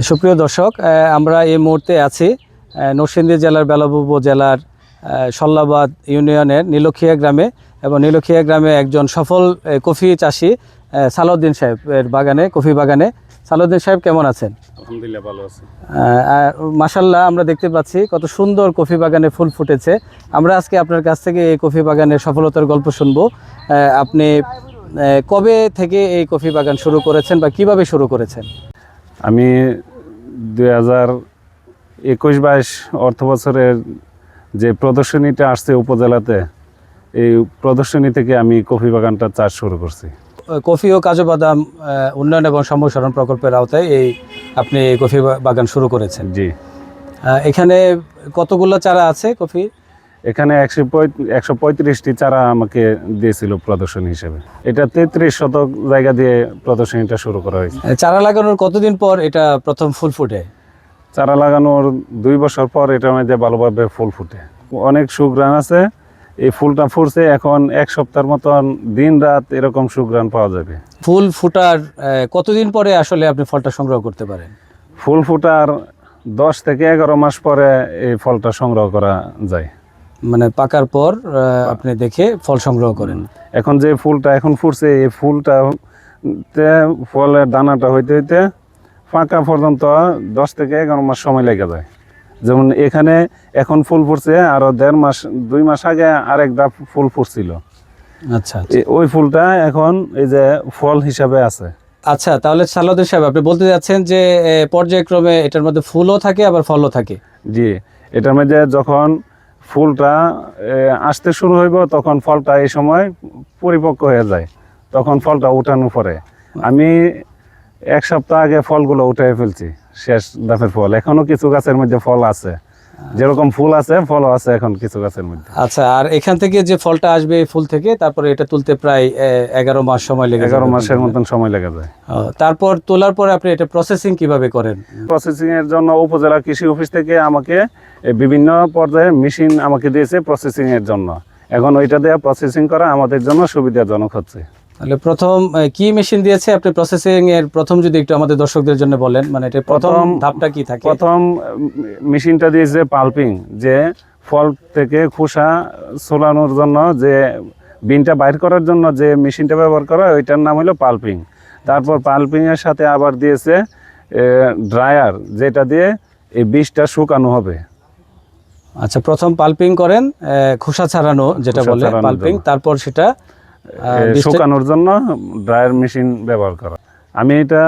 সুপ্রিয় দর্শক, আমরা এই মুহূর্তে আছি নরসিংদী জেলার বেলাব উপজেলার সল্লাবাদ ইউনিয়নের নীলক্ষিয়া গ্রামে এবং নীলক্ষিয়া গ্রামে একজন সফল কফি চাষি সালাউদ্দিন সাহেবের বাগানে, কফি বাগানে। সালাউদ্দিন সাহেব কেমন আছেন? আলহামদুলিল্লাহ ভালো আছি। মাশাআল্লাহ, আমরা দেখতে পাচ্ছি কত সুন্দর কফি বাগানে ফুল ফুটেছে। আমরা আজকে আপনার কাছ থেকে এই কফি বাগানের সফলতার গল্প শুনবো। আপনি কবে থেকে এই কফি বাগান শুরু করেছেন বা কিভাবে শুরু করেছেন? আমি 2021-22 অর্থ বছরের যে প্রদর্শনীটা আসছে উপজেলাতে, এই প্রদর্শনী থেকে আমি কফি বাগানটা চাষ শুরু করছি। কফি ও কাজু বাদাম উন্নয়ন এবং সম্প্রসারণ প্রকল্পের আওতায় আপনি এই কফি বাগান শুরু করেছেন। জি। এখানে কতগুলো চারা আছে কফি? এখানে 135টি চারা আমাকে দিয়েছিল প্রদর্শনী হিসেবে। এটা 33 শতক জায়গা দিয়ে প্রদর্শনীটা শুরু করা হয়েছে। চারা লাগানোর কতদিন পর এটা প্রথম ফুল ফুটে? চারা লাগানোর 2 বছর পর এটার মধ্যে ভালোভাবে ফুল ফুটে। অনেক সুঘ্রাণ আছে। এই ফুলটা ফুটছে, এখন 1 সপ্তাহের মতন দিন রাত এরকম সুঘ্রাণ পাওয়া যাবে। ফুল ফুটার কতদিন পরে আসলে আপনি ফলটা সংগ্রহ করতে পারেন? ফুল ফুটার 10 থেকে 11 মাস পরে এই ফলটা সংগ্রহ করা যায়। মানে পাকার পর আপনি দেখে ফল সংগ্রহ করেন। এখন যে ফুলটা এখন ফুটছে, এই ফুলটা ফলের দানাটা হইতে হইতে পাকা পর্যন্ত 10 থেকে 11 মাস সময় লেগে যায়। যেমন এখানে এখন ফুল ফুটছে, আরো 1.5 মাস 2 মাস আগে আরেক ধাপ ফুল ফুটছিল। আচ্ছা, ওই ফুলটা এখন এই যে ফল হিসাবে আছে। আচ্ছা, তাহলে সালাউদ্দিন সাহেব আপনি বলতে যাচ্ছেন যে পর্যায়ক্রমে এটার মধ্যে ফুলও থাকে আবার ফলও থাকে? জি, এটার মধ্যে যখন ফুলটা আসতে শুরু হইব তখন ফলটা এই সময় পরিপক্ক হয়ে যায়, তখন ফলটা উঠানোর পরে আমি 1 সপ্তাহ আগে ফলগুলো উঠাই ফেলছি, শেষ ধাপের ফল। এখনো কিছু গাছের মধ্যে ফল আছে, যেরকম ফুল আছে ফলও আছে এখন কিছু গাছের মধ্যে। আচ্ছা, আর এখান থেকে যে ফলটা আসবে এই ফুল থেকে, তারপরে এটা তুলতে প্রায় 11 মাস সময় লেগে যায়। 11 মাসের মতন সময় লেগে যায়। তারপর তোলার পরে আপনি এটা প্রসেসিং কিভাবে করেন? প্রসেসিং এর জন্য উপজেলা কৃষি অফিস থেকে আমাকে বিভিন্ন পর্যায়ে মেশিন আমাকে দিয়েছে প্রসেসিং এর জন্য। এখন ওইটা দিয়ে প্রসেসিং করা আমাদের জন্য সুবিধাজনক হচ্ছে। তাহলে প্রথম কি মেশিন দিয়েছে আপনি প্রসেসিং এর? প্রথম যদি একটু আমাদের দর্শকদের জন্য বলেন, মানে এটা প্রথম ধাপটা কি থাকে? প্রথম মেশিনটা দিয়েছে পাল্পিং, যে ফল থেকে খোসা ছোলানোর জন্য যে বিনটা বাইর করার জন্য যে মেশিনটা ব্যবহার করা, ওইটার নাম হলো পাল্পিং। তারপর পাল্পিং এর সাথে আবার দিয়েছে ড্রায়ার, যেটা দিয়ে এই বীজটা শুকানো হবে। আচ্ছা, প্রথম পাল্পিং করেন, খোসা ছাড়ানো যেটা বলে পাল্পিং, তারপর সেটা শুকানোর জন্য ড্রায়ার মেশিন ব্যবহার করা। আমি এটা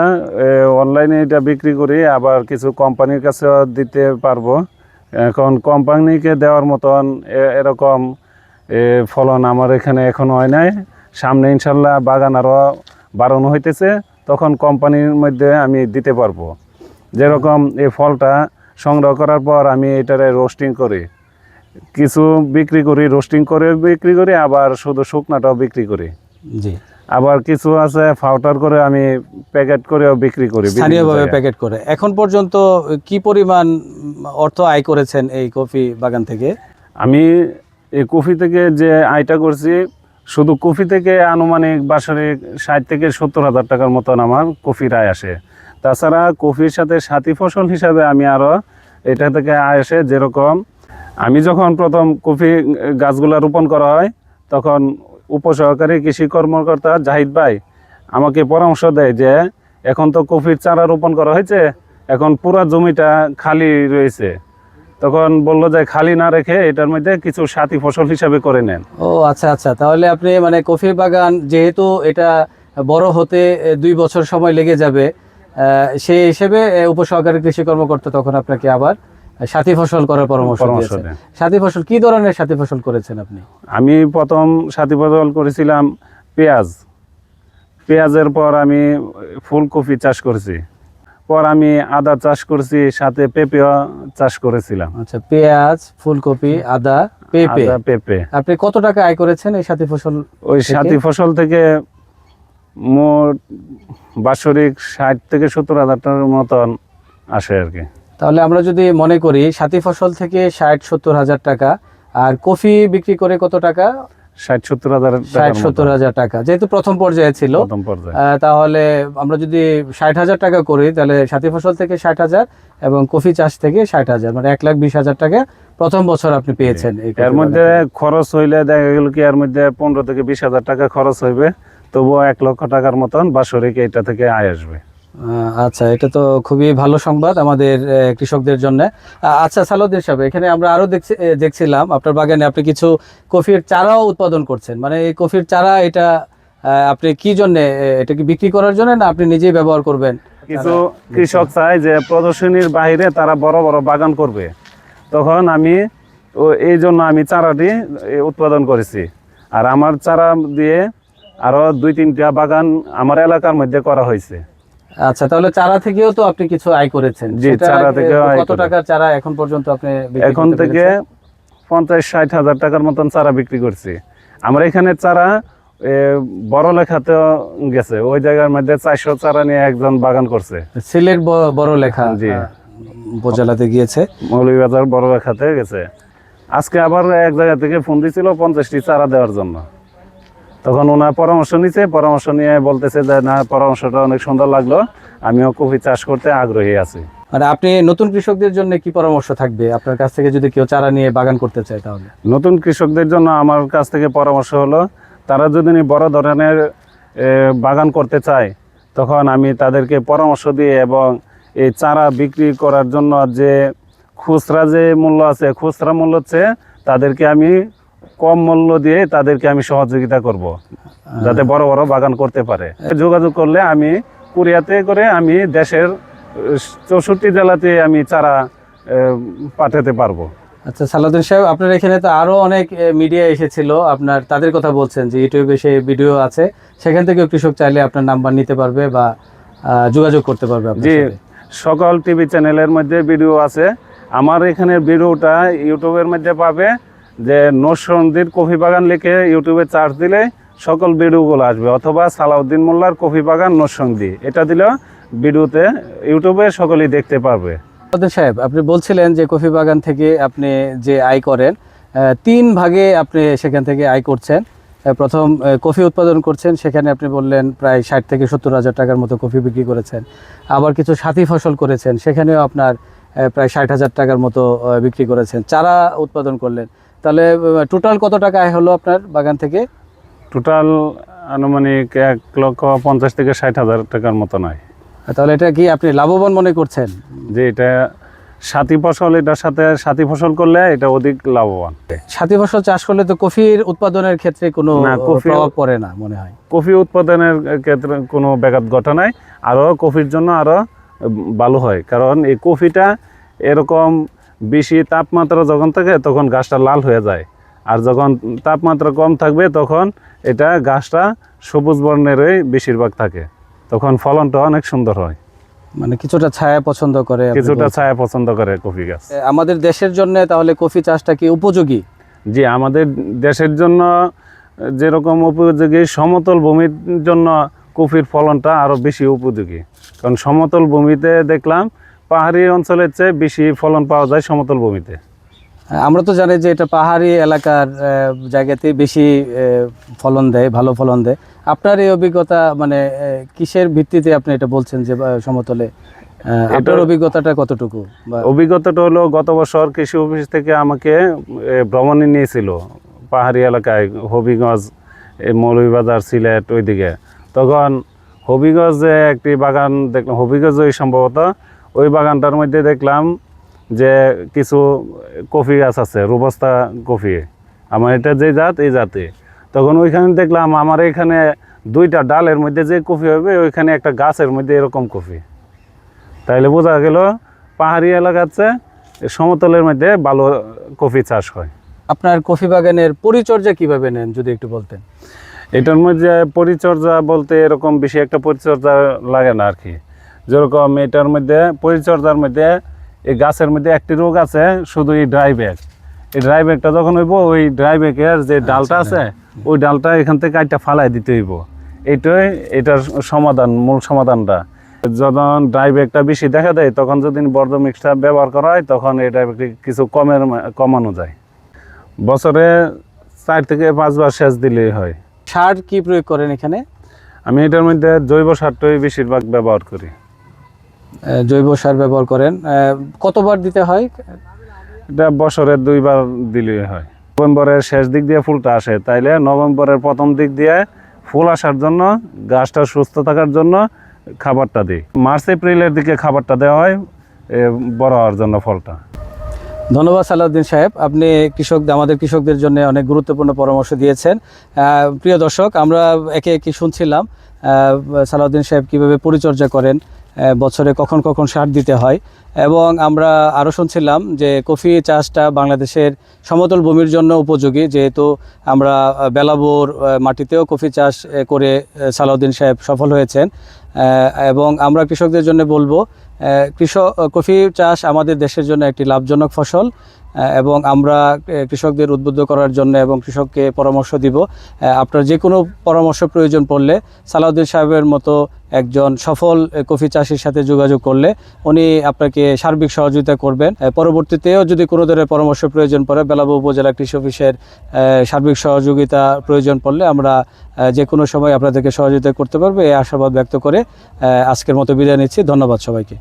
অনলাইনে এটা বিক্রি করি, আবার কিছু কোম্পানির কাছে দিতে পারবো। এখন কোম্পানিকে দেওয়ার মতন এরকম ফলন আমার এখানে এখনো হয় নাই। সামনে ইনশাল্লাহ বাগান আরও বাড়ানো হইতেছে, তখন কোম্পানির মধ্যে আমি দিতে পারবো। যেরকম এই ফলটা সংগ্রহ করার পর আমি এটারে রোস্টিং করি, কিছু বিক্রি করি, রোস্টিং করে বিক্রি করি, আবার শুধু শুকনাটাও বিক্রি করি। জি। আবার কিছু আছে পাউডার করে আমি প্যাকেট করেও বিক্রি করি, স্থানীয়ভাবে প্যাকেট করে। এখন পর্যন্ত কি পরিমাণ অর্থ আয় করেছেন এই কফি বাগান থেকে? আমি এই কফি থেকে যে আয়টা করছি, শুধু কফি থেকে আনুমানিক বাৎসরিক 60 থেকে 70 হাজার টাকার মতন আমার কফির আয় আসে। তাছাড়া কফির সাথে সাথী ফসল হিসাবে আমি আরও এটা থেকে আয় আসে। যেরকম আমি যখন প্রথম কফি গাছগুলো রোপণ করা হয়, তখন উপসহকারী কৃষি কর্মকর্তা জাহিদ ভাই আমাকে পরামর্শ দেয় যে এখন তো কফির চারা রোপণ করা হয়েছে, এখন পুরা জমিটা খালি রয়েছে, তখন বললো যে খালি না রেখে এটার মধ্যে কিছু সাথী ফসল হিসাবে করে নেন। ও আচ্ছা আচ্ছা, তাহলে আপনি মানে কফি বাগান যেহেতু এটা বড় হতে 2 বছর সময় লেগে যাবে, সেই হিসেবে উপসহকারী কৃষি কর্মকর্তা তখন আপনাকে আবার সাথী ফসল করার পরামর্শ দিয়েছেন। সাথী ফসল কি ধরনের সাথী ফসল করেছেন আপনি? আমি প্রথম সাথী ফসল করেছিলাম পেঁয়াজ। পেঁয়াজের পর আমি ফুলকপি চাষ করেছি, পর আমি আদা চাষ করছি, সাথে পেঁপেও চাষ করেছিলাম। আচ্ছা, পেঁয়াজ, ফুলকপি, আদা, পেঁপে। আপনি কত টাকা আয় করেছেন এই সাথী ফসল? ওই সাথী ফসল থেকে মোট বাৎসরিক 60 থেকে 70 হাজার টাকার মতন আসে আর কি। তাহলে আমরা যদি মনে করি সাথী ফসল থেকে 60-70 হাজার টাকা, আর কফি বিক্রি করে কত টাকা? 60-70 হাজার 60-70 হাজার টাকা, যেহেতু প্রথম পর্যায়ে ছিল। প্রথম পর্যায়ে। তাহলে আমরা যদি 60,000 টাকা করি, তাহলে সাথী ফসল থেকে 60,000 এবং কফি চাষ থেকে 60,000, মানে 1,20,000 টাকা প্রথম বছর আপনি পেয়েছেন। এই এর মধ্যে খরচ হইলে দেখা গেল কি এর মধ্যে 15 থেকে 20 হাজার টাকা খরচ হইবে, তবুও 1 লক্ষ টাকার মতন বাৎসরিক এটা থেকে আয় আসবে। আচ্ছা, এটা তো খুবই ভালো সংবাদ আমাদের কৃষকদের জন্য। আচ্ছা সালাউদ্দিন সাহেব, এখানে আমরা আরো দেখছিলাম আপনার বাগানে আপনি কিছু কফির চারাও উৎপাদন করছেন। মানে এই কফির চারা এটা আপনি কি জন্য, এটা কি বিক্রি করার জন্য না আপনি নিজেই ব্যবহার করবেন? কিছু কৃষক চায় যে প্রদর্শনীর বাইরে তারা বড় বড় বাগান করবে, তখন আমি এই জন্য আমি চারাটি উৎপাদন করেছি। আর আমার চারা দিয়ে আরো 2-3টা বাগান আমার এলাকার মধ্যে করা হয়েছে। আচ্ছা, তাহলে চারা থেকেও তো আপনি কিছু আয় করেছেন। জি, চারা থেকে কত টাকার চারা এখন পর্যন্ত আপনি এখন থেকে 50-60 হাজার টাকার মতন চারা বিক্রি করছি। আমার এখানে চারা বড় লেখাতে গেছে, ওই জায়গার মধ্যে 400 চারা নিয়ে একজন বাগান করছে। সিলেট বড় লেখা জি উপজেলাতে গিয়েছে, মৌলভীবাজার বড় লেখাতে গেছে। আজকে আবার এক জায়গা থেকে ফোন দিছিল 50টি চারা দেওয়ার জন্য। তখন ওনার পরামর্শ নিচ্ছে, পরামর্শ নিয়ে বলতেছে যে না, পরামর্শটা অনেক সুন্দর লাগলো, আমিও কফি চাষ করতে আগ্রহী আছি। মানে আপনি নতুন কৃষকদের জন্য কি পরামর্শ থাকবে আপনার কাছ থেকে যদি কেউ চারা নিয়ে বাগান করতে চায়? তাহলে নতুন কৃষকদের জন্য আমার কাছ থেকে পরামর্শ হলো, তারা যদি বড় ধরনের বাগান করতে চায়, তখন আমি তাদেরকে পরামর্শ দিয়ে এবং এই চারা বিক্রি করার জন্য যে খুচরা যে মূল্য আছে, খুচরা মূল্য হচ্ছে তাদেরকে আমি কম মূল্য দিয়ে তাদেরকে আমি সহযোগিতা করব, যাতে বড় বড় বাগান করতে পারে। যোগাযোগ করলে আমি কুরিয়াতে করে আমি দেশের 64 জেলাতে আমি চারা পাঠাতে পারবো। আচ্ছা সালাউদ্দিন সাহেব, আপনার এখানে তো আরো অনেক মিডিয়া এসেছিল, আপনার তাদের কথা বলছেন যে ইউটিউবে সেই ভিডিও আছে, সেখান থেকে কৃষক চাইলে আপনার নাম্বার নিতে পারবে বা যোগাযোগ করতে পারবে আপনার জি, সাথে। সকল টিভি চ্যানেলের মধ্যে ভিডিও আছে। আমার এখানে ভিডিওটা ইউটিউবের মধ্যে পাবে, যে নরসিংদীর কফি বাগান লিখে ইউটিউবে সার্চ দিলে সকল ভিডিওগুলো আসবে, অথবা সালাউদ্দিন মোল্লার কফি বাগান নরসিংদী এটা দিলেও ভিডিওতে ইউটিউবে সকলেই দেখতে পারবে। সালাউদ্দিন সাহেব, আপনি বলছিলেন যে কফি বাগান থেকে আপনি যে আয় করেন 3 ভাগে আপনি সেখান থেকে আয় করছেন। প্রথম কফি উৎপাদন করছেন, সেখানে আপনি বললেন প্রায় 60 থেকে 70 হাজার টাকার মতো কফি বিক্রি করেছেন। আবার কিছু সাথী ফসল করেছেন, সেখানেও আপনার প্রায় 60 হাজার টাকার মতো বিক্রি করেছেন। চারা উৎপাদন করলেন, তাহলে টোটাল কত টাকা আয় হলো আপনার বাগান থেকে? টোটাল আনুমানিক 1,50,000 থেকে 60,000 টাকার মতো নয়। তাহলে এটা কি আপনি লাভবান মনে করছেন? যে এটা সাথী ফসল, এটার সাথে সাথী ফসল করলে এটা অধিক লাভবান। সাথী ফসল চাষ করলে তো কফির উৎপাদনের ক্ষেত্রে কোনো প্রভাব পড়ে না মনে হয়। কফি উৎপাদনের ক্ষেত্রে কোনো ব্যাঘাত ঘটে নাই, আরও কফির জন্য আরও ভালো হয়, কারণ এই কফিটা এরকম বেশি তাপমাত্রা যখন থাকে তখন গাছটা লাল হয়ে যায়, আর যখন তাপমাত্রা কম থাকবে তখন এটা গাছটা সবুজ বর্ণেরই বেশিরভাগ থাকে, তখন ফলনটা অনেক সুন্দর হয়। মানে কিছুটা ছায়া পছন্দ করে, কিছুটা ছায়া পছন্দ করে কফি গাছ। আমাদের দেশের জন্য তাহলে কফি চাষটা কি উপযোগী? জি, আমাদের দেশের জন্য যেরকম উপযোগী, সমতল ভূমির জন্য কফির ফলনটা আরও বেশি উপযোগী, কারণ সমতল ভূমিতে দেখলাম পাহাড়ি অঞ্চলের চেয়ে বেশি ফলন পাওয়া যায় সমতল ভূমিতে। আমরা তো জানি যে এটা পাহাড়ি এলাকার জায়গাতে বেশি ফলন দেয়, ভালো ফলন দেয়। আপনার এই অভিজ্ঞতা মানে কিসের ভিত্তিতে আপনি এটা বলছেন যে সমতলে? আপনার অভিজ্ঞতাটা কতটুকু? অভিজ্ঞতাটা হলো, গত বছর কৃষি অফিস থেকে আমাকে ভ্রমণে নিয়েছিল পাহাড়ি এলাকায়, হবিগঞ্জ, মৌলভীবাজার, সিলেট ওইদিকে। তখন হবিগঞ্জে একটি বাগান দেখলাম, হবিগঞ্জই সম্ভবত, ওই বাগানটার মধ্যে দেখলাম যে কিছু কফি গাছ আছে, রোবাস্তা কফি, আমার এটা যে জাত এই জাতে। তখন ওইখানে দেখলাম আমার এখানে 2টা ডালের মধ্যে যে কফি হবে, ওইখানে একটা গাছের মধ্যে এরকম কফি। তাইলে বোঝা গেল পাহাড়ি এলাকাতে সমতলের মধ্যে ভালো কফি চাষ হয়। আপনার কফি বাগানের পরিচর্যা কিভাবে নেন যদি একটু বলতেন? এটার মধ্যে পরিচর্যা বলতে এরকম বেশি একটা পরিচর্যা লাগে না আর কি। যেরকম এটার মধ্যে পরিচর্যার মধ্যে এই গাছের মধ্যে একটি রোগ আছে, শুধু এই ড্রাই ব্যাগ। এই ড্রাই ব্যাগটা যখন হইব, ওই ড্রাই ব্যাগের যে ডালটা আছে, ওই ডালটা এখান থেকে কাটটা ফালাই দিতে হইব। এইটাই এটার সমাধান, মূল সমাধানটা। যখন ড্রাই ব্যাগটা বেশি দেখা দেয়, তখন যদি বর্জ্য মিক্সটা ব্যবহার করা হয়, তখন এই ড্রাই ব্যাগটি কিছু কমানো যায়। বছরে 4 থেকে 5 বার সেচ দিলেই হয়। সার কি প্রয়োগ করেন এখানে? আমি এটার মধ্যে জৈব সারটাই বেশিরভাগ ব্যবহার করি। জৈব সার ব্যবহার করেন। কতবার দিতে হয়? এটা বছরে 2 বার দিলেই হয়। নভেম্বরের শেষ দিক দিয়ে ফুলটা আসে, তাইলে নভেম্বরের প্রথম দিক দিয়ে ফুল আসার জন্য, গাছটা সুস্থ থাকার জন্য খাবারটা দিই। মার্চ এপ্রিলের দিকে খাবারটা দেওয়া হয় বড় হওয়ার জন্য ফলটা। ধন্যবাদ সালাউদ্দিন সাহেব, আপনি আমাদের কৃষকদের জন্য অনেক গুরুত্বপূর্ণ পরামর্শ দিয়েছেন। প্রিয় দর্শক, আমরা একে একে শুনছিলাম সালাউদ্দিন সাহেব কীভাবে পরিচর্যা করেন, বছরে কখন কখন সার দিতে হয়, এবং আমরা আরও শুনছিলাম যে কফি চাষটা বাংলাদেশের সমতল ভূমির জন্য উপযোগী, যেহেতু আমরা বেলাবোর মাটিতেও কফি চাষ করে সালাউদ্দিন সাহেব সফল হয়েছেন। এবং আমরা কৃষকদের জন্য বলবো, কফি চাষ আমাদের দেশের জন্য একটি লাভজনক ফসল, এবং আমরা কৃষকদের উদ্বুদ্ধ করার জন্য এবং কৃষককে পরামর্শ দিব, আপনার যে কোনো পরামর্শ প্রয়োজন পড়লে সালাউদ্দিন সাহেবের মতো একজন সফল কফি চাষির সাথে যোগাযোগ করলে উনি আপনাকে সার্বিক সহযোগিতা করবেন। পরবর্তীতেও যদি কোনো ধরনের পরামর্শ প্রয়োজন পড়ে, বেলাবো উপজেলা কৃষি অফিসের সার্বিক সহযোগিতা প্রয়োজন পড়লে আমরা যে কোনো সময় আপনাদেরকে সহযোগিতা করতে পারবো, এই আশাবাদ ব্যক্ত করে আজকের মতো বিদায় নিচ্ছি। ধন্যবাদ সবাইকে।